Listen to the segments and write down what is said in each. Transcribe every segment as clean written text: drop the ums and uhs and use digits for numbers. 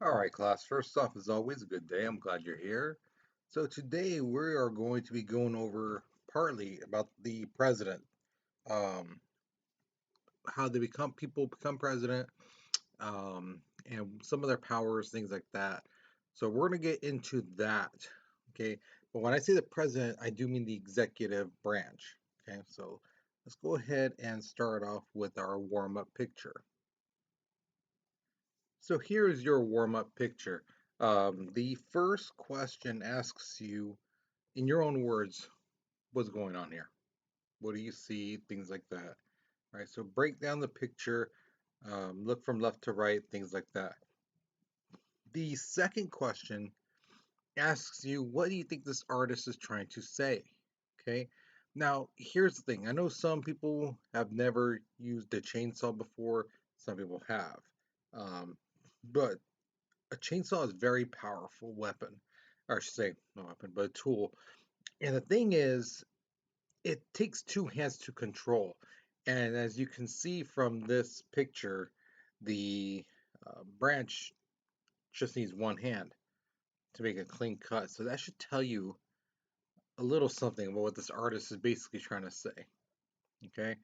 All right, class. First off, as always, a good day. I'm glad you're here. So today we are going to be going over partly about the president, um, how people become president, and some of their powers, things like that. So we're going to get into that. Okay. But when I say the president, I do mean the executive branch. Okay. So let's go ahead and start off with our warm-up picture. So here is your warm-up picture. The first question asks you, in your own words, what's going on here? What do you see? Things like that. All right, so break down the picture, look from left to right, things like that. The second question asks you, what do you think this artist is trying to say? Okay, now here's the thing. I know some people have never used a chainsaw before, some people have. Um, but a chainsaw is a very powerful weapon, or I should say, not weapon, but a tool. And the thing is, it takes two hands to control. And as you can see from this picture, the branch just needs one hand to make a clean cut. So that should tell you a little something about what this artist is basically trying to say. Okay,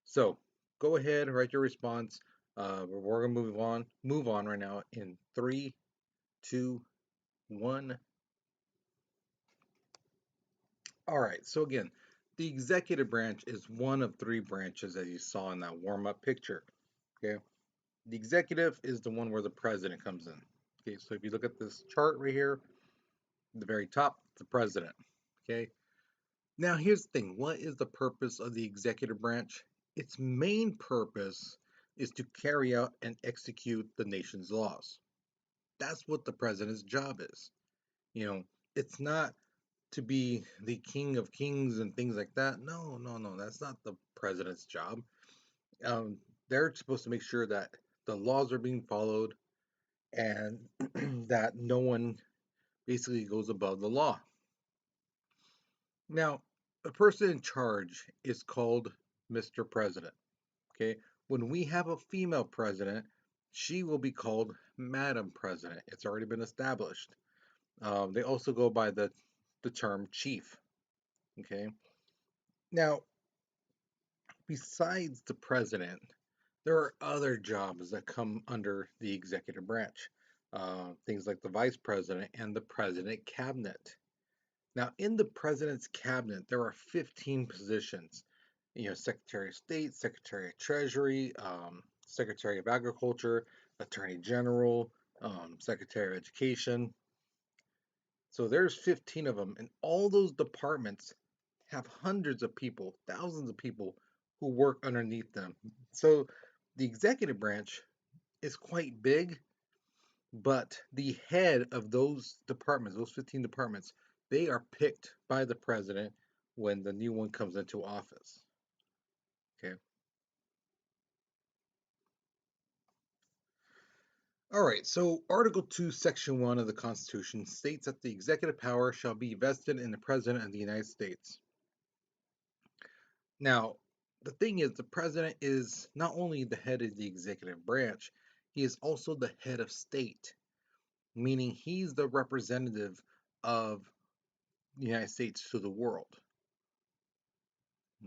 so go ahead, write your response. We're gonna move on right now in three, two, one. All right, so again, the executive branch is one of three branches as you saw in that warm-up picture. Okay, the executive is the one where the president comes in. Okay, so if you look at this chart right here, the very top, the president. Okay, now here's the thing, what is the purpose of the executive branch? Its main purpose is to carry out and execute the nation's laws. That's what the president's job is. You know, it's not to be the king of kings and things like that. No, no, no, that's not the president's job. Um, they're supposed to make sure that the laws are being followed and that no one basically goes above the law. Now, the person in charge is called Mr. President. Okay, when we have a female president, she will be called Madam President. It's already been established. They also go by the term chief. Okay, now besides the president, there are other jobs that come under the executive branch, things like the vice president and the president cabinet. Now, in the president's cabinet, there are 15 positions. Secretary of State, Secretary of Treasury, Secretary of Agriculture, Attorney General, Secretary of Education. So there's 15 of them, and all those departments have hundreds of people, thousands of people who work underneath them. So the executive branch is quite big, but the head of those departments, those 15 departments, they are picked by the president when the new one comes into office. Okay. All right. So Article 2, Section 1 of the Constitution states that the executive power shall be vested in the President of the United States. Now, the thing is, the president is not only the head of the executive branch, he is also the head of state, meaning he's the representative of the United States to the world.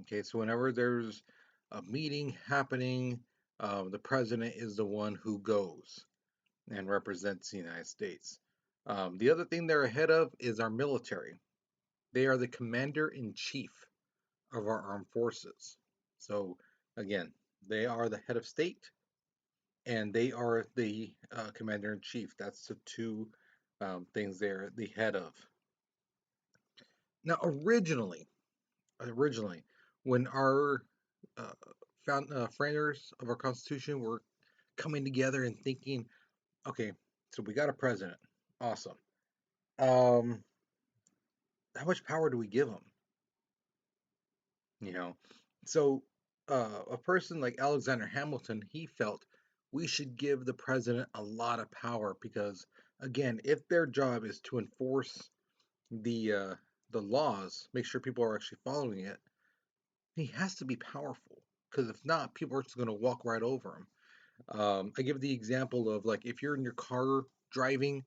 Okay, so whenever there's a meeting happening, the president is the one who goes and represents the United States. The other thing they're ahead of is our military. They are the commander in chief of our armed forces. So, again, they are the head of state and they are the commander in chief. That's the two things they're the head of. Now, originally, when our uh, framers of our Constitution were coming together and thinking, okay, so we got a president, awesome. Um, how much power do we give him? You know, so a person like Alexander Hamilton, he felt we should give the president a lot of power because, again, if their job is to enforce the uh, the laws, make sure people are actually following it, he has to be powerful because if not, people are just going to walk right over him. I give the example of like if you're in your car driving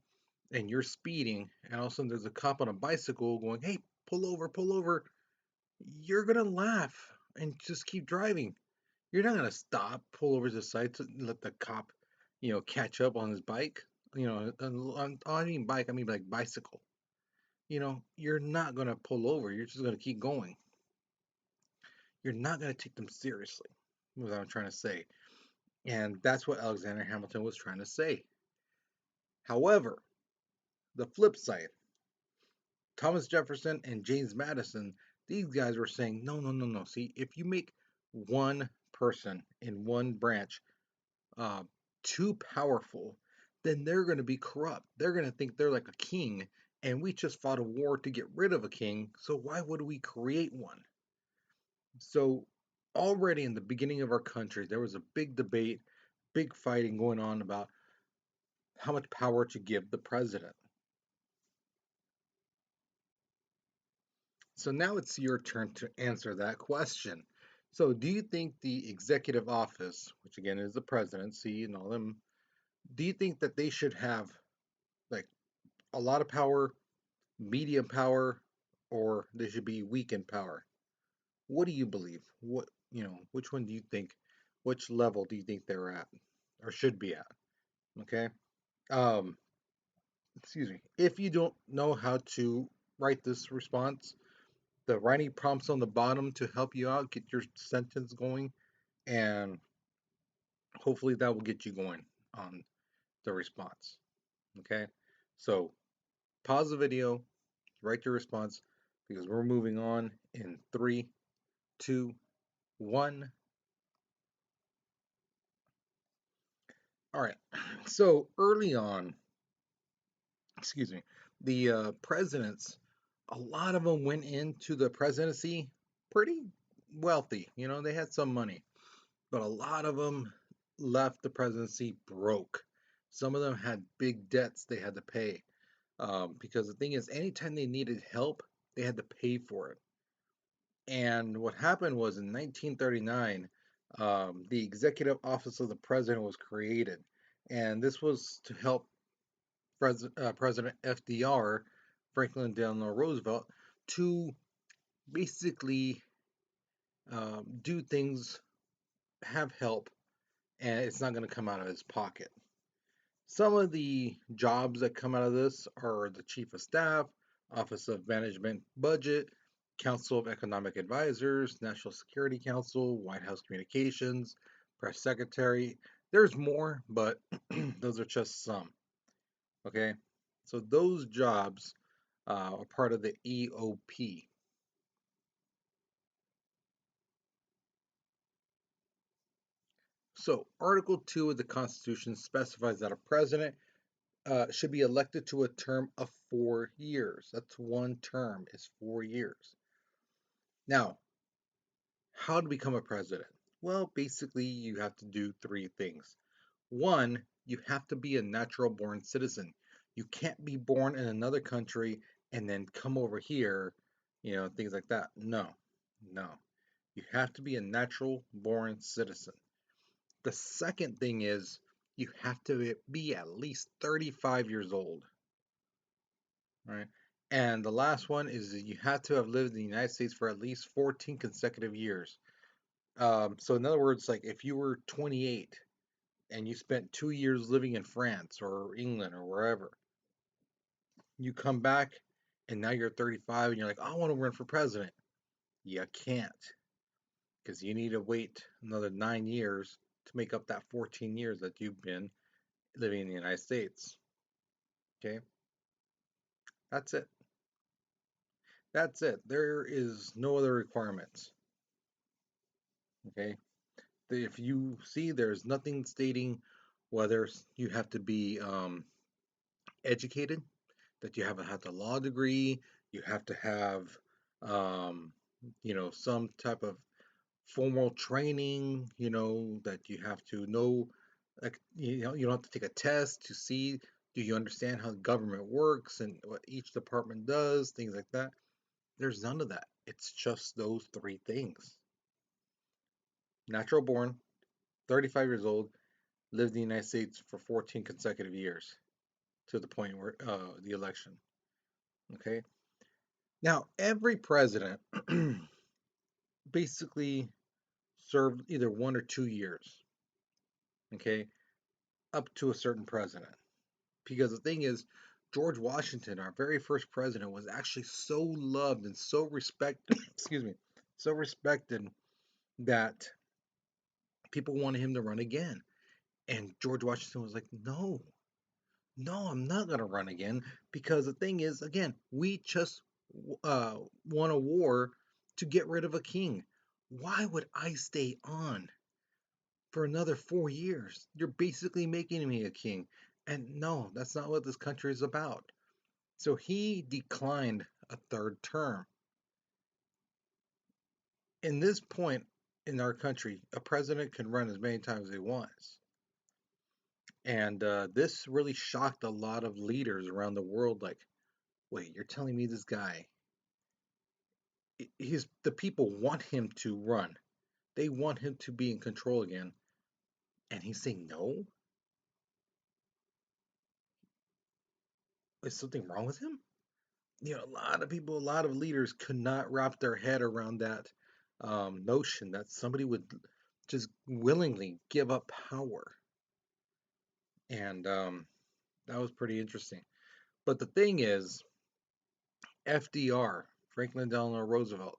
and you're speeding, and all of a sudden there's a cop on a bicycle going, "Hey, pull over, pull over." You're gonna laugh and just keep driving. You're not gonna stop, pull over to the side to let the cop, catch up on his bike. I mean bike, I mean like bicycle. You're not gonna pull over. You're just gonna keep going. You're not gonna take them seriously. What I'm trying to say, and that's what Alexander Hamilton was trying to say. However, the flip side, Thomas Jefferson and James Madison, these guys were saying, no, no, no, no. See, if you make one person in one branch uh, too powerful, then they're going to be corrupt. They're going to think they're like a king, and we just fought a war to get rid of a king, so why would we create one? So, already in the beginning of our country, there was a big debate, big fighting going on about how much power to give the president. So now it's your turn to answer that question. So, do you think the executive office, which again is the presidency and all them, do you think that they should have like a lot of power, medium power, or they should be weak in power? What do you believe? Which one do you think, which level do you think they're at or should be at? Okay. Um, Excuse me. If you don't know how to write this response, the writing prompts on the bottom to help you out, get your sentence going, and hopefully that will get you going on the response. Okay. So pause the video, write your response because we're moving on in three, two, one. All right. So early on, excuse me, the presidents, a lot of them went into the presidency pretty wealthy. They had some money, but a lot of them left the presidency broke. Some of them had big debts they had to pay because the thing is, anytime they needed help, they had to pay for it. And what happened was in 1939, the executive office of the president was created, and this was to help President FDR, Franklin Delano Roosevelt, to basically do things, have help, and it's not going to come out of his pocket. Some of the jobs that come out of this are the Chief of Staff, Office of Management Budget, Council of Economic Advisors, National Security Council, White House Communications, Press Secretary. There's more, but those are just some. Okay, so those jobs are part of the EOP. So, Article 2 of the Constitution specifies that a president should be elected to a term of 4 years. That's one term, is 4 years. Now, how to become a president? Well, basically, you have to do three things. One, you have to be a natural born citizen. You can't be born in another country and then come over here, things like that. No, no. You have to be a natural born citizen. The second thing is you have to be at least 35 years old, right? And the last one is that you have to have lived in the United States for at least 14 consecutive years. So in other words, like if you were 28 and you spent 2 years living in France or England or wherever, you come back and now you're 35 and you're like, I want to run for president. You can't because you need to wait another 9 years to make up that 14 years that you've been living in the United States. Okay, that's it. That's it. There is no other requirements. Okay, if you see, there's nothing stating whether you have to be educated, that you have to have the law degree, you have to have, um, some type of formal training, that you have to know, like, you don't have to take a test to see, do you understand how the government works and what each department does, things like that. There's none of that. It's just those three things. Natural born, 35 years old, lived in the United States for 14 consecutive years to the point where the election. Okay. Now, every president basically served either 1 or 2 years. Okay, up to a certain president. Because the thing is, George Washington, our very first president, was actually so loved and so respected. Excuse me, so respected that people wanted him to run again. And George Washington was like, no, no, I'm not going to run again. Because the thing is, again, we just uh, won a war to get rid of a king. Why would I stay on for another 4 years? You're basically making me a king. And no, that's not what this country is about. So he declined a third term. In this point in our country, a president can run as many times as he wants. And this really shocked a lot of leaders around the world. Like, wait, you're telling me this guy, the people want him to run. They want him to be in control again. And he's saying no? Is something wrong with him? A lot of people, a lot of leaders could not wrap their head around that notion that somebody would just willingly give up power. And that was pretty interesting. But the thing is, FDR, Franklin Delano Roosevelt,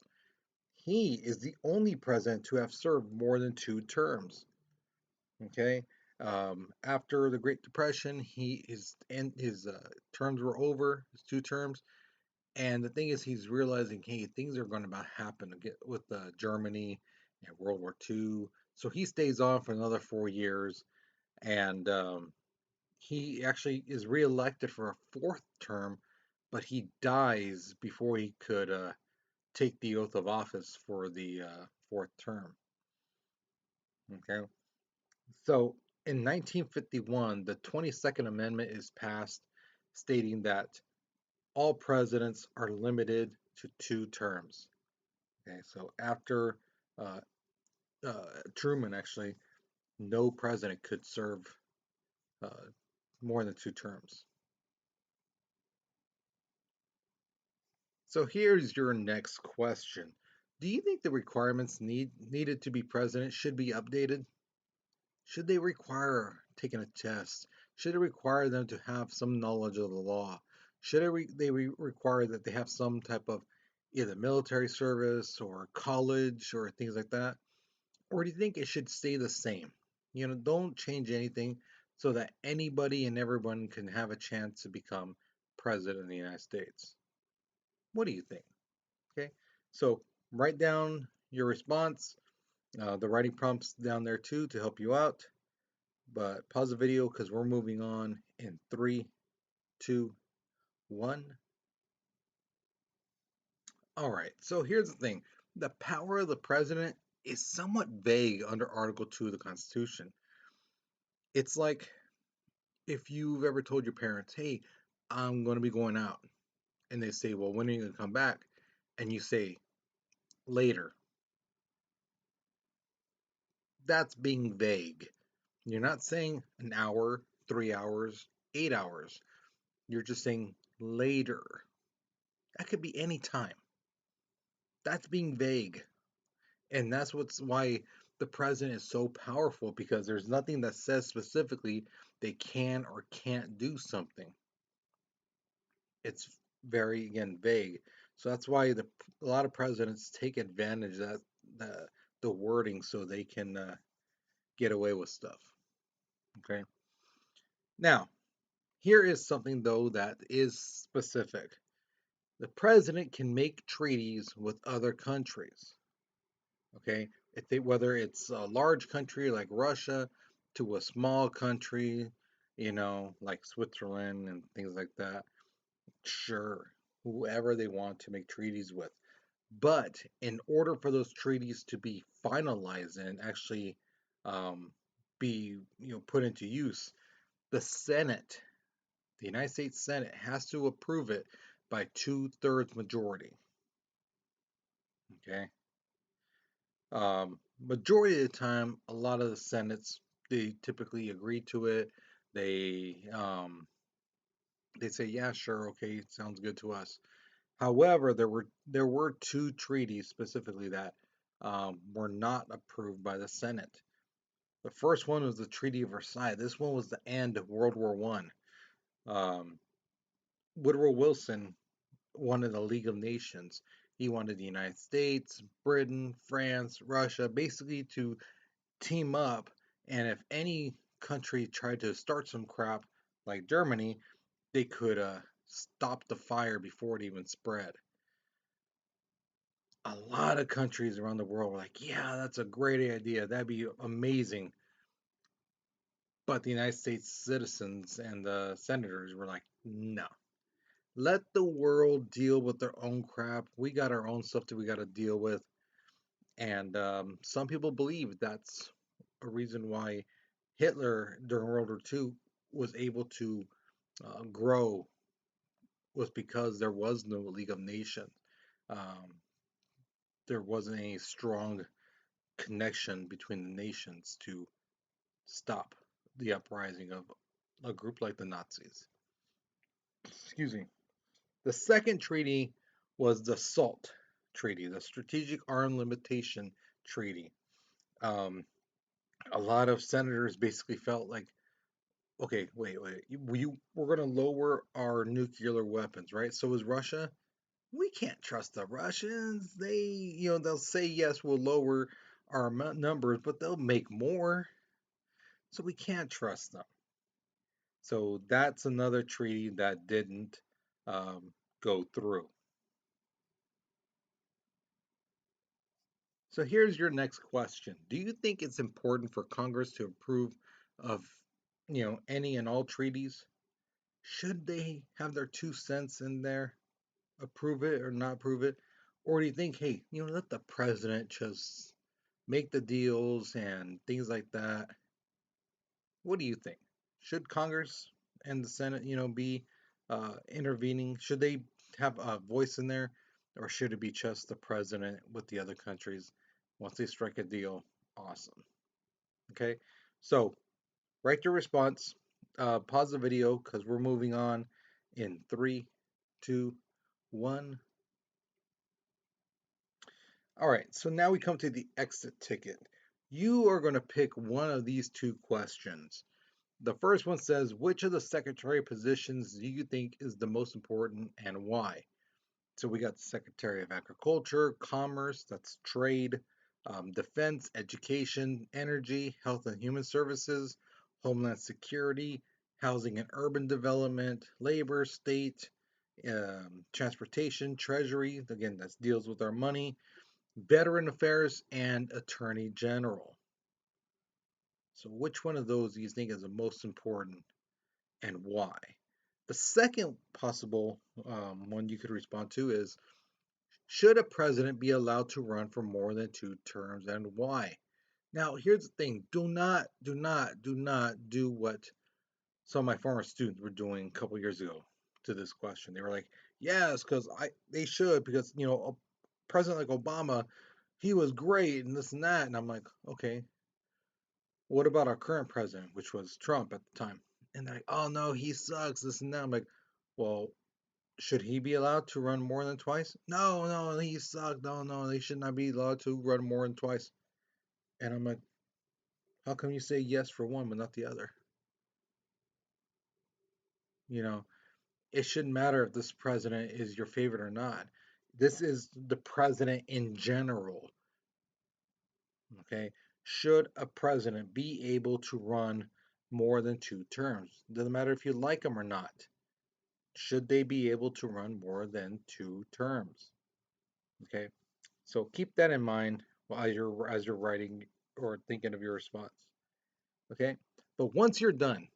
he is the only president to have served more than 2 terms. Okay, after the Great Depression, his terms were over, his 2 terms. And the thing is, he's realizing, hey, things are going to about happen with Germany and World War II. So he stays on for another 4 years, and he actually is reelected for a fourth term, but he dies before he could take the oath of office for the fourth term. Okay, so in 1951, the 22nd Amendment is passed, stating that all presidents are limited to 2 terms. Okay, so after uh, Truman, actually, no president could serve uh, more than 2 terms. So here's your next question. Do you think the requirements needed to be president should be updated? Should they require taking a test? Should it require them to have some knowledge of the law? Should they require that they have some type of either military service or college or things like that? Or do you think it should stay the same? Don't change anything so that anybody and everyone can have a chance to become president of the United States. What do you think? Okay, so write down your response. The writing prompts down there too to help you out. But pause the video because we're moving on in 3, 2, 1. All right, so here's the thing. The power of the president is somewhat vague under Article 2 of the Constitution. It's like if you've ever told your parents, hey, I'm going to be going out. And they say, well, when are you going to come back? And you say, later. That's being vague. You're not saying an hour, 3 hours, 8 hours. You're just saying later. That could be any time. That's being vague. And that's why the president is so powerful, because there's nothing that says specifically they can or can't do something. It's very, again, vague. So that's why a lot of presidents take advantage of the wording so they can get away with stuff. Okay. Now, here is something though that is specific. The president can make treaties with other countries. Okay, whether it's a large country like Russia to a small country, like Switzerland and things like that. Sure, whoever they want to make treaties with. But in order for those treaties to be finalized and actually be put into use, the Senate, the United States Senate, has to approve it by 2/3 majority. Okay. Majority of the time, a lot of the Senates They typically agree to it. They say, yeah, sure, okay, sounds good to us. However, there were two treaties specifically that were not approved by the Senate. The first one was the Treaty of Versailles. This one was the end of World War One. Um, Woodrow Wilson wanted a League of Nations. He wanted the United States, Britain, France, Russia, basically to team up. And if any country tried to start some crap, like Germany, they could stop the fire before it even spread. A lot of countries around the world were like, yeah, that's a great idea. That'd be amazing. But the United States citizens and the senators were like, no. Let the world deal with their own crap. We got our own stuff that we got to deal with. And some people believe that's a reason why Hitler during World War II was able to grow, was because there was no League of Nations. Um, there wasn't any strong connection between the nations to stop the uprising of a group like the Nazis. Excuse me. The second treaty was the SALT Treaty, the Strategic Arm Limitation Treaty. Um, a lot of senators basically felt like, okay, wait, we're going to lower our nuclear weapons, right? So is Russia. We can't trust the Russians. They'll say yes, we'll lower our numbers, but they'll make more. So we can't trust them. So that's another treaty that didn't um, go through. So here's your next question. Do you think it's important for Congress to approve of, any and all treaties? Should they have their 2 cents in there, approve it or not approve it? Or do you think, hey, let the president just make the deals and things like that? What do you think? Should Congress and the Senate, be intervening? Should they have a voice in there, or should it be just the president with the other countries? Once they strike a deal, awesome. Okay, so write your response. Pause the video because we're moving on in 3, 2, 1. All right, so now we come to the exit ticket. You are going to pick one of these two questions. The first one says, which of the secretary positions do you think is the most important and why? So we got the Secretary of Agriculture, Commerce, that's trade, Defense, Education, Energy, Health and Human Services, Homeland Security, Housing and Urban Development, Labor, State, Transportation, Treasury, again, that deals with our money, Veteran Affairs, and Attorney General. So which one of those do you think is the most important and why? The second possible one you could respond to is, should a president be allowed to run for more than 2 terms and why? Now, here's the thing. Do not do what some of my former students were doing a couple years ago to this question. They were like, yes, because they should, because, a president like Obama, he was great and this and that. And I'm like, okay, what about our current president, which was Trump at the time? And they're like, oh no, he sucks, this and that. I'm like, well, should he be allowed to run more than twice? No, no, he sucked. No, no, he should not be allowed to run more than twice. And I'm like, how come you say yes for one but not the other? You know, it shouldn't matter if this president is your favorite or not. This is the president in general. Okay. Should a president be able to run more than 2 terms? Doesn't matter if you like him or not. Should they be able to run more than 2 terms? Okay. So keep that in mind while as you're writing or thinking of your response. Okay? But once you're done,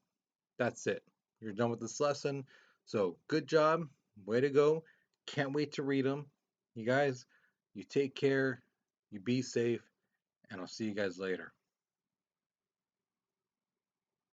that's it. You're done with this lesson. So good job. Way to go. Can't wait to read them. You guys, you take care, you be safe, and I'll see you guys later.